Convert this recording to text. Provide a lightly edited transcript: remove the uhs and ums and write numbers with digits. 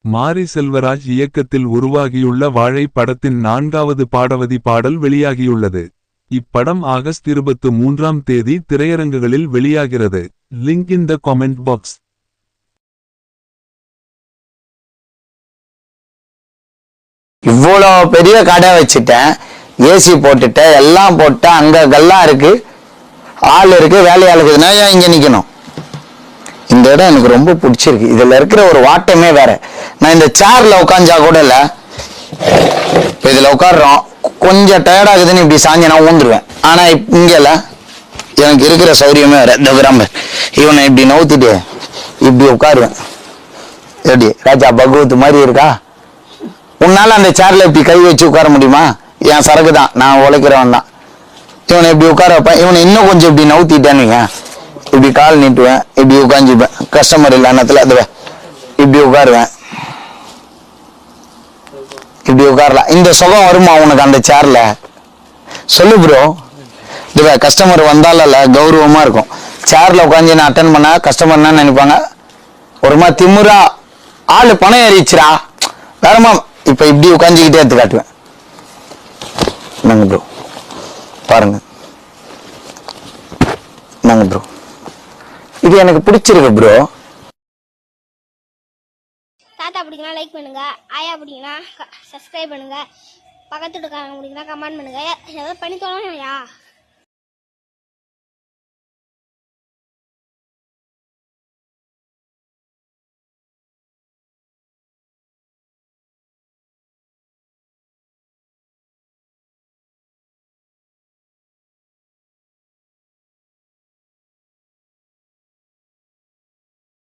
மாரி செல்வராஜ் இயக்கத்தில் உருவாகியுள்ள வாழை படத்தின் 4வது பாடவதி பாடல் வெளியாகியுள்ளது. இப்படம் ஆகஸ்ட் 23ஆம் தேதி திரையரங்குகளில் வெளியாகிறது. Link in the comment box. இவ்வளோ பெரிய கடை வச்சுட்டேன், ஏசி போட்டுட்டேன், எல்லாம் போட்டேன், அங்க கல்லாம் இருக்கு, ஆள் இருக்கு, வேலையாள் இருக்குதுன்னா ஏன் இங்க நிக்கணும்? இந்த இடம் எனக்கு ரொம்ப பிடிச்சிருக்கு. இதுல இருக்கிற ஒரு வாட்டமே வேற. நான் இந்த சேர்ல உட்காந்தா கூட இல்ல, இப்ப இதுல உட்காடுறோம், கொஞ்சம் டயர்ட் ஆகுதுன்னு இப்படி சாஞ்ச நான் ஊந்துருவேன். ஆனா இங்கல எனக்கு இருக்கிற சௌரியமே வேற. இந்த கிராம இவனை இப்படி நவுத்திட்டு இப்படி உட்காருவேன். எப்படி ராஜா பகவத் மாதிரி இருக்கா? உன்னால அந்த சேர்ல இப்படி கை வச்சு உட்கார முடியுமா? என் சரக்கு தான், நான் உழைக்கிறவன் தான். இவனை இப்படி உட்கார வைப்பேன். இவனை இன்னும் கொஞ்சம் இப்படி நவுத்திட்டேன்னு இப்படி கால் நீட்டுவேன், இப்படி உட்காந்துப்பேன். கஸ்டமர் இல்ல நேரத்துல அது இப்படி உட்காருவேன், இப்படி உட்காரலாம். இந்த சுகம் வருமா உனக்கு அந்த சேர்ல? சொல்லு ப்ரோ. இதுவே கஸ்டமர் வந்தால கௌரவமா இருக்கும். சேர்ல உட்காந்து நான் அட்டன் பண்ண கஸ்டமர் என்ன நினைப்பாங்க? ஒரு மாதிரி திமுறா ஆளு பணம் ஏறிச்சுரா வேறமா. இப்ப இப்படி உட்காந்துக்கிட்டே எடுத்து காட்டுவேன். நாங்க ப்ரோ பாருங்க, நாங்க ப்ரோ இது எனக்கு பிடிச்சிருக்கு ப்ரோ. தாத்தா பிடிக்குன்னா லைக் பண்ணுங்க, ஆயா பிடிக்குன்னா சப்ஸ்கிரைப் பண்ணுங்க, பக்கத்து வீட்டுக்காரங்க பிடிக்குன்னா கமெண்ட் பண்ணுங்க. ஏதாவது பண்ணி தோணும் யா.